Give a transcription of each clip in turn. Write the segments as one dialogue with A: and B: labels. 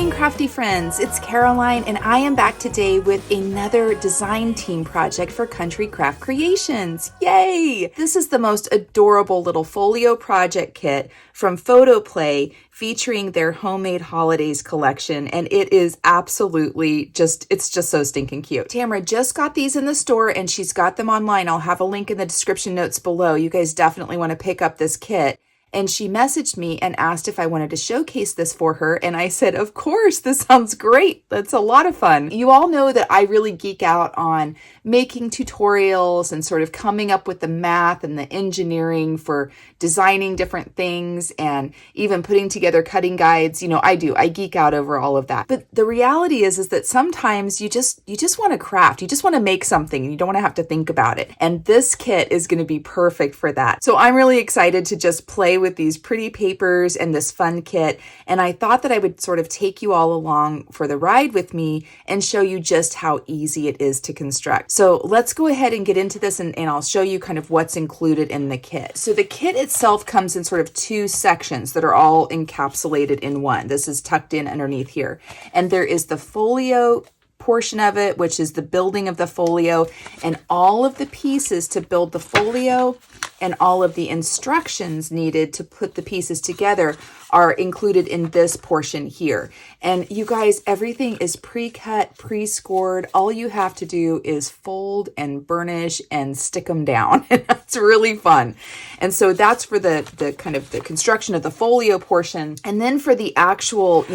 A: morning, crafty friends. It's Caroline, and I am back today with another design team project for Country Craft Creations. Yay! This is the most adorable little folio project kit from PhotoPlay featuring their homemade holidays collection, and it is absolutely it's just so stinking cute. Tamra just got these in the store, and she's got them online. I'll have a link in the description notes below. You guys definitely want to pick up this kit. And she messaged me and asked if I wanted to showcase this for her. And I said, of course, this sounds great. That's a lot of fun. You all know that I really geek out on making tutorials and sort of coming up with the math and the engineering for designing different things and even putting together cutting guides. You know, I geek out over all of that. But the reality is that sometimes you just want to craft. You just want to make something and you don't want to have to think about it. And this kit is going to be perfect for that. So I'm really excited to just play with these pretty papers and this fun kit. And I thought that I would sort of take you all along for the ride with me and show you just how easy it is to construct. So let's go ahead and get into this, and I'll show you kind of what's included in the kit. So the kit itself comes in sort of two sections that are all encapsulated in one. This is tucked in underneath here. And there is the folio portion of it, which is the building of the folio, and all of the pieces to build the folio and all of the instructions needed to put the pieces together are included in this portion here. And you guys, everything is pre-cut, pre-scored. All you have to do is fold and burnish and stick them down. And that's really fun. And so that's for the kind of the construction of the folio portion. And then for the actual,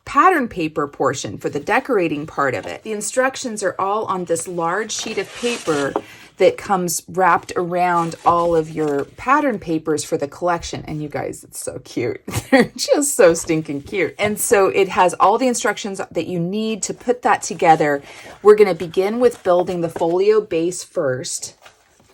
A: pattern paper portion, for the decorating part of it, the instructions are all on this large sheet of paper that comes wrapped around all of your pattern papers for the collection. And you guys, it's so cute. They're just so stinking cute. And so it has all the instructions that you need to put that together. We're going to begin with building the folio base first,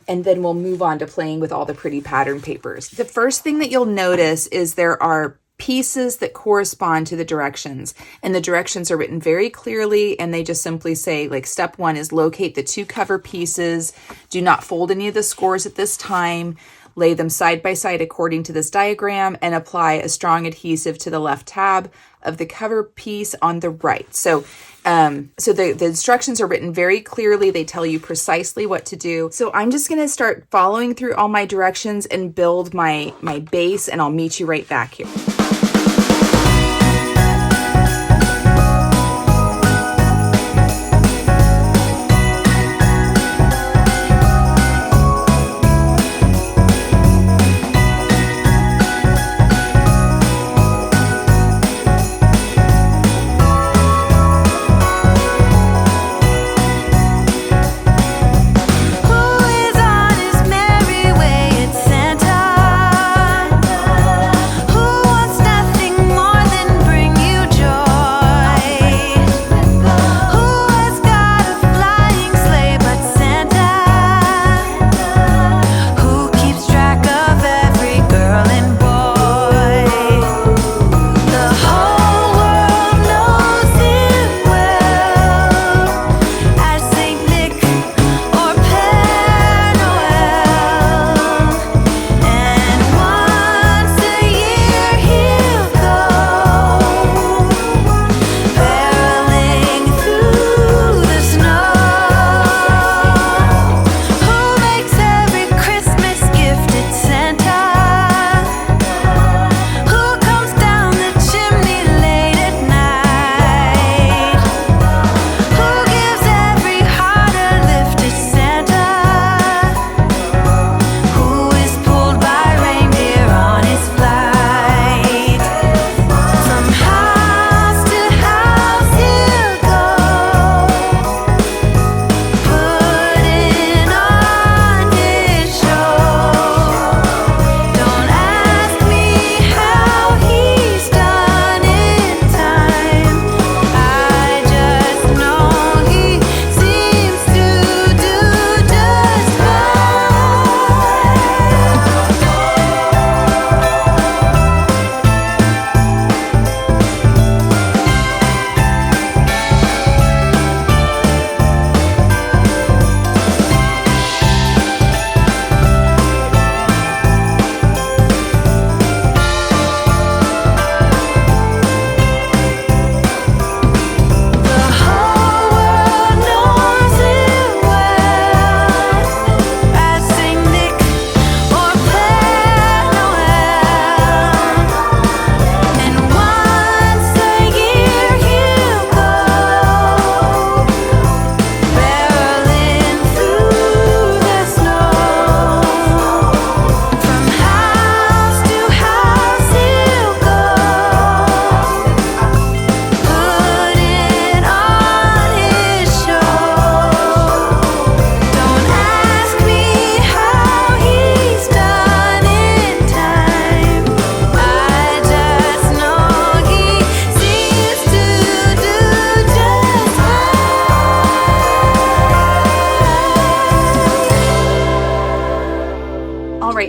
A: and then we'll move on to playing with all the pretty pattern papers. The first thing that you'll notice is there are pieces that correspond to the directions, and the directions are written very clearly, and they just simply say, like, step 1 is locate the 2 cover pieces, do not fold any of the scores at this time, lay them side by side according to this diagram, and apply a strong adhesive to the left tab of the cover piece on the right. So the instructions are written very clearly. They tell you precisely what to do. So I'm just going to start following through all my directions and build my base, and I'll meet you right back here.
B: Who wants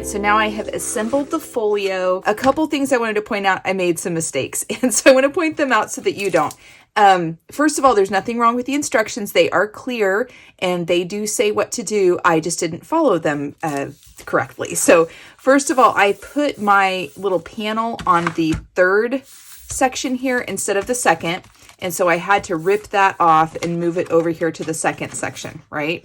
A: so now I have assembled the folio. A couple things I wanted to point out, I made some mistakes, and so I want to point them out so that you don't. First of all, there's nothing wrong with the instructions. They are clear and they do say what to do. I just didn't follow them correctly. So first of all, I put my little panel on the third section here instead of the second. And so I had to rip that off and move it over here to the second section, right?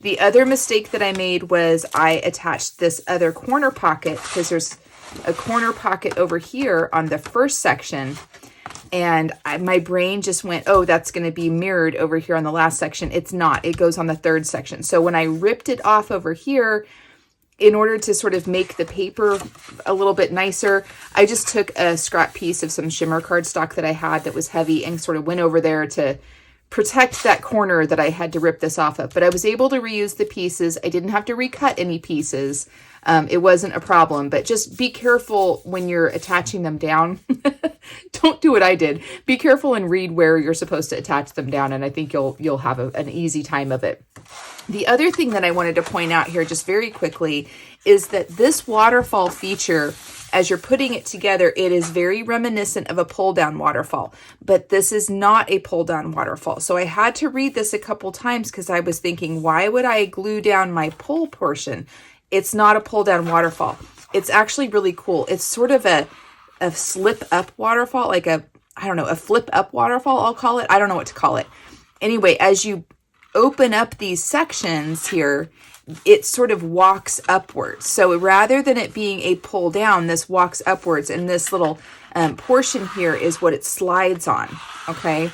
A: The other mistake that I made was I attached this other corner pocket because there's a corner pocket over here on the first section. And my brain just went, oh, that's going to be mirrored over here on the last section. It's not. It goes on the third section. So when I ripped it off over here, in order to sort of make the paper a little bit nicer, I just took a scrap piece of some shimmer cardstock that I had that was heavy and sort of went over there to protect that corner that I had to rip this off of. But I was able to reuse the pieces. I didn't have to recut any pieces. It wasn't a problem, but just be careful when you're attaching them down. Don't do what I did. Be careful and read where you're supposed to attach them down, and I think you'll have an easy time of it. The other thing that I wanted to point out here just very quickly is that this waterfall feature, as you're putting it together, it is very reminiscent of a pull-down waterfall, but this is not a pull-down waterfall. So I had to read this a couple times because I was thinking, why would I glue down my pull portion? It's not a pull-down waterfall. It's actually really cool. It's sort of a slip-up waterfall, like a flip-up waterfall, I'll call it. I don't know what to call it. Anyway, as you open up these sections here, it sort of walks upwards. So rather than it being a pull down, this walks upwards, and this little portion here is what it slides on. Okay.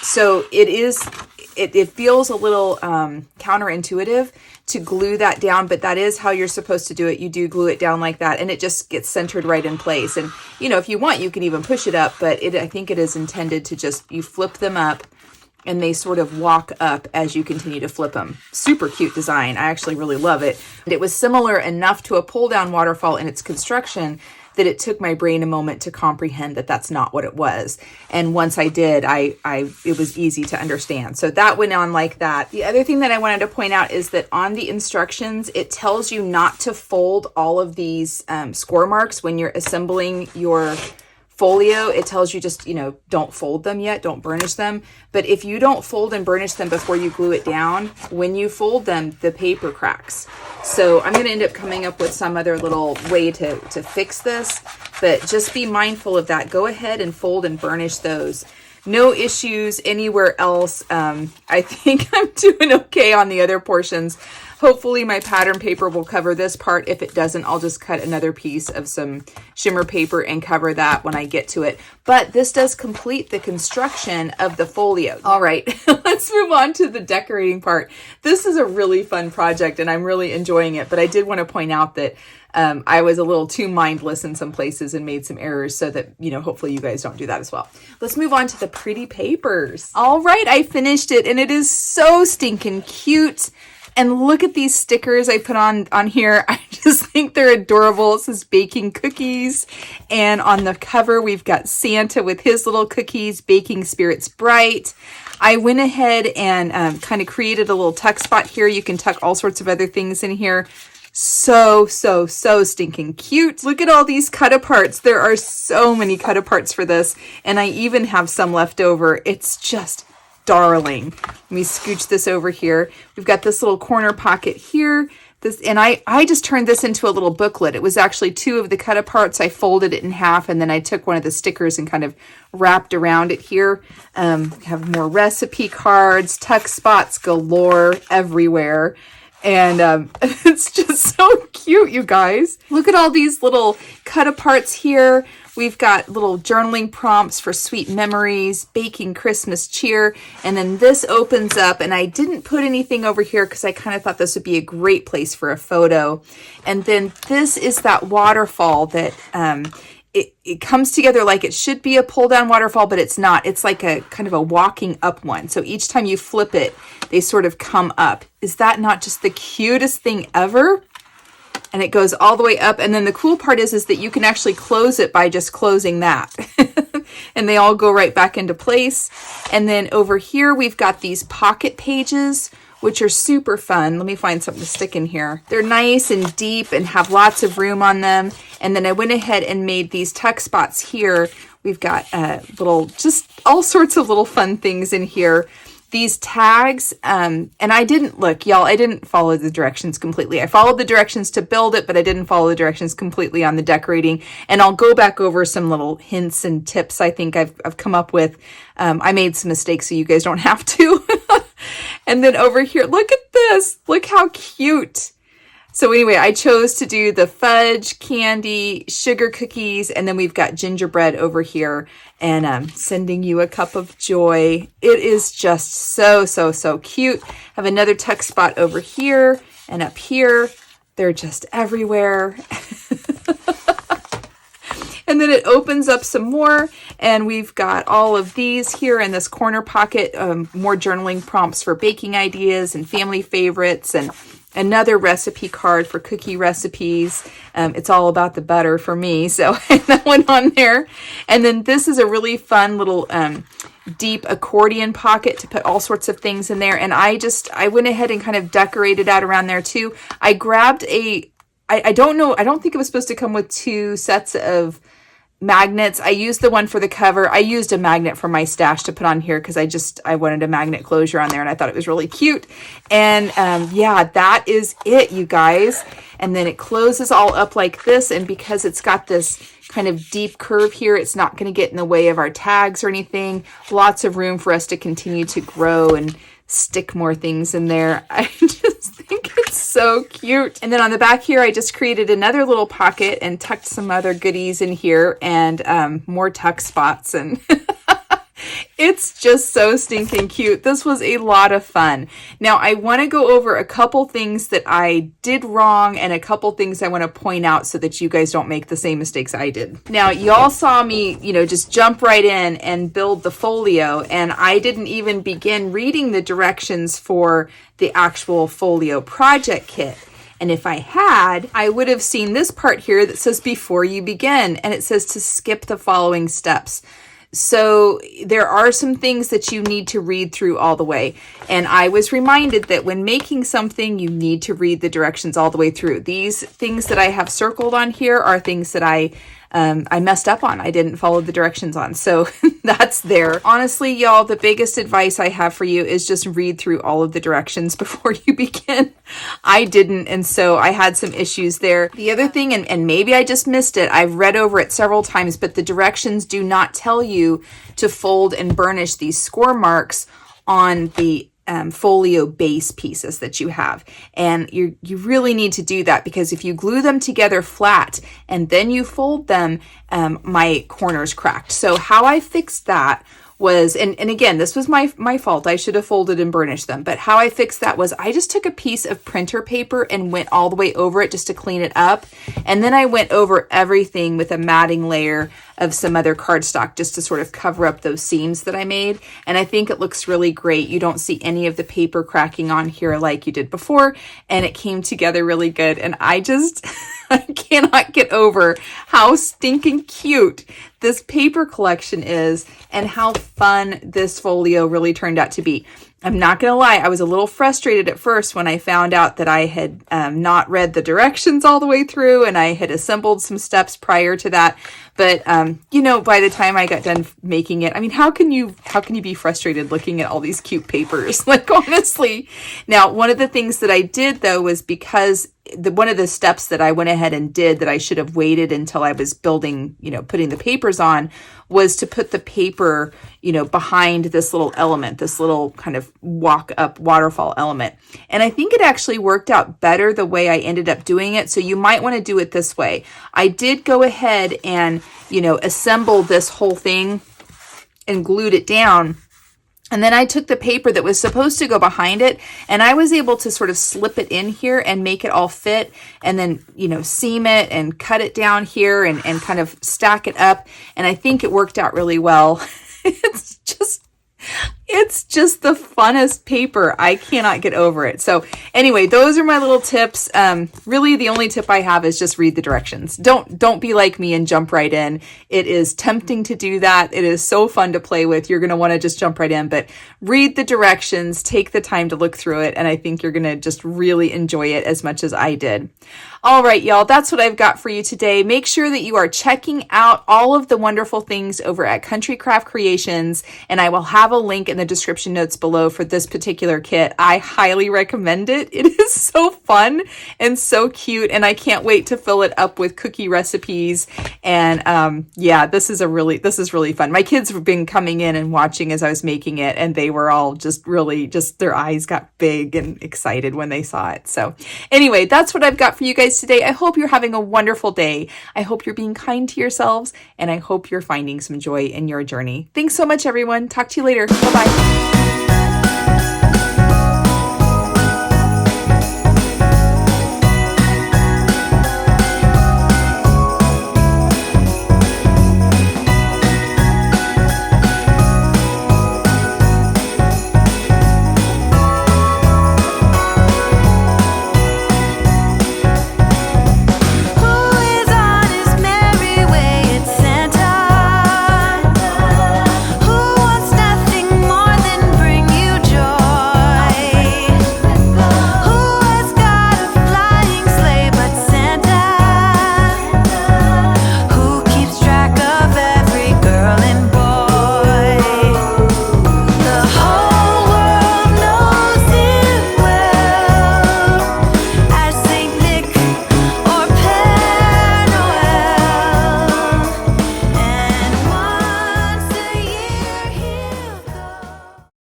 A: So it feels a little counterintuitive to glue that down, but that is how you're supposed to do it. You do glue it down like that, and it just gets centered right in place. And, if you want, you can even push it up, but I think it is intended to just, you flip them up, and they sort of walk up as you continue to flip them. Super cute design. I actually really love it. And it was similar enough to a pull-down waterfall in its construction that it took my brain a moment to comprehend that that's not what it was. And once I did, it was easy to understand. So that went on like that. The other thing that I wanted to point out is that on the instructions, it tells you not to fold all of these score marks when you're assembling your folio. It tells you just, don't fold them yet, don't burnish them. But if you don't fold and burnish them before you glue it down, when you fold them, the paper cracks. So I'm going to end up coming up with some other little way to fix this, but just be mindful of that. Go ahead and fold and burnish those. No issues anywhere else. I think I'm doing okay on the other portions. Hopefully my pattern paper will cover this part. If it doesn't, I'll just cut another piece of some shimmer paper and cover that when I get to it. But this does complete the construction of the folio. All right, let's move on to the decorating part. This is a really fun project and I'm really enjoying it, but I did want to point out that I was a little too mindless in some places and made some errors, so that, hopefully you guys don't do that as well. Let's move on to the pretty papers. All right, I finished it and it is so stinking cute. And look at these stickers I put on here. I just think they're adorable. It says baking cookies. And on the cover, we've got Santa with his little cookies, baking spirits bright. I went ahead and kind of created a little tuck spot here. You can tuck all sorts of other things in here. So stinking cute. Look at all these cut aparts. There are so many cut aparts for this. And I even have some left over. It's just darling. Let me scooch this over here. We've got this little corner pocket here. And I just turned this into a little booklet. It was actually two of the cut aparts. I folded it in half and then I took one of the stickers and kind of wrapped around it here. Have more recipe cards, tuck spots galore everywhere. And it's just so cute, you guys. Look at all these little cut aparts here. We've got little journaling prompts for sweet memories, baking Christmas cheer, and then this opens up, and I didn't put anything over here because I kind of thought this would be a great place for a photo. And then this is that waterfall that it comes together like it should be a pull-down waterfall, but it's not. It's like a kind of a walking up one. So each time you flip it, they sort of come up. Is that not just the cutest thing ever? And it goes all the way up. And then the cool part is that you can actually close it by just closing that. And they all go right back into place. And then over here, we've got these pocket pages which are super fun. Let me find something to stick in here. They're nice and deep and have lots of room on them. And then I went ahead and made these tuck spots here. We've got just all sorts of little fun things in here. These tags, and I didn't, look, y'all, I didn't follow the directions completely. I followed the directions to build it, but I didn't follow the directions completely on the decorating. And I'll go back over some little hints and tips I think I've come up with. I made some mistakes, so you guys don't have to. And then over here, look at this. Look how cute. So anyway, I chose to do the fudge, candy, sugar cookies, and then we've got gingerbread over here, and I'm sending you a cup of joy. It is just so, so, so cute. I have another tuck spot over here and up here. They're just everywhere. And then it opens up some more, and we've got all of these here in this corner pocket, more journaling prompts for baking ideas and family favorites, and another recipe card for cookie recipes. It's all about the butter for me, so that went on there. And then this is a really fun little deep accordion pocket to put all sorts of things in there. And I went ahead and kind of decorated out around there too. I grabbed I don't know, I don't think it was supposed to come with 2 sets of magnets. I used the one for the cover. I used a magnet from my stash to put on here because I wanted a magnet closure on there, and I thought it was really cute. And yeah, that is it, you guys. And then it closes all up like this, and because it's got this kind of deep curve here, it's not going to get in the way of our tags or anything. Lots of room for us to continue to grow and stick more things in there. I just think it's so cute. And then on the back here, I just created another little pocket and tucked some other goodies in here, and more tuck spots, and it's just so stinking cute. This was a lot of fun. Now I want to go over a couple things that I did wrong and a couple things I want to point out so that you guys don't make the same mistakes I did. Now y'all saw me, just jump right in and build the folio, and I didn't even begin reading the directions for the actual folio project kit. And if I had, I would have seen this part here that says before you begin, and it says to skip the following steps. So there are some things that you need to read through all the way. And I was reminded that when making something, you need to read the directions all the way through. These things that I have circled on here are things that I messed up on. I didn't follow the directions on. So that's there. Honestly, y'all, the biggest advice I have for you is just read through all of the directions before you begin. I didn't, and so I had some issues there. The other thing, and maybe I just missed it, I've read over it several times, but the directions do not tell you to fold and burnish these score marks on the folio base pieces that you have. And you really need to do that, because if you glue them together flat and then you fold them, my corners cracked. So how I fixed that was, and again, this was my fault. I should have folded and burnished them. But how I fixed that was I just took a piece of printer paper and went all the way over it just to clean it up. And then I went over everything with a matting layer of some other cardstock just to sort of cover up those seams that I made. And I think it looks really great. You don't see any of the paper cracking on here like you did before. And it came together really good. And I just, I cannot get over how stinking cute this paper collection is and how fun this folio really turned out to be. I'm not going to lie, I was a little frustrated at first when I found out that I had not read the directions all the way through, and I had assembled some steps prior to that. But, by the time I got done making it, I mean, how can you be frustrated looking at all these cute papers? Like, honestly. Now, one of the things that I did, though, was because one of the steps that I went ahead and did that I should have waited until I was building, putting the papers on, was to put the paper, behind this little element, this little kind of walk up waterfall element. And I think it actually worked out better the way I ended up doing it. So you might want to do it this way. I did go ahead and, assemble this whole thing and glued it down. And then I took the paper that was supposed to go behind it, and I was able to sort of slip it in here and make it all fit, and then, seam it and cut it down here and kind of stack it up. And I think it worked out really well. It's It's just the funnest paper. I cannot get over it. So anyway, those are my little tips. Really the only tip I have is just read the directions. Don't be like me and jump right in. It is tempting to do that. It is so fun to play with. You're going to want to just jump right in, but read the directions, take the time to look through it, and I think you're going to just really enjoy it as much as I did. All right, y'all, that's what I've got for you today. Make sure that you are checking out all of the wonderful things over at Country Craft Creations, and I will have a link in the description notes below for this particular kit. I highly recommend it. It is so fun and so cute, and I can't wait to fill it up with cookie recipes. And yeah, this is really fun. My kids have been coming in and watching as I was making it, and they were all just their eyes got big and excited when they saw it. So anyway, that's what I've got for you guys today. I hope you're having a wonderful day. I hope you're being kind to yourselves, and I hope you're finding some joy in your journey. Thanks so much, everyone. Talk to you later. Bye-bye.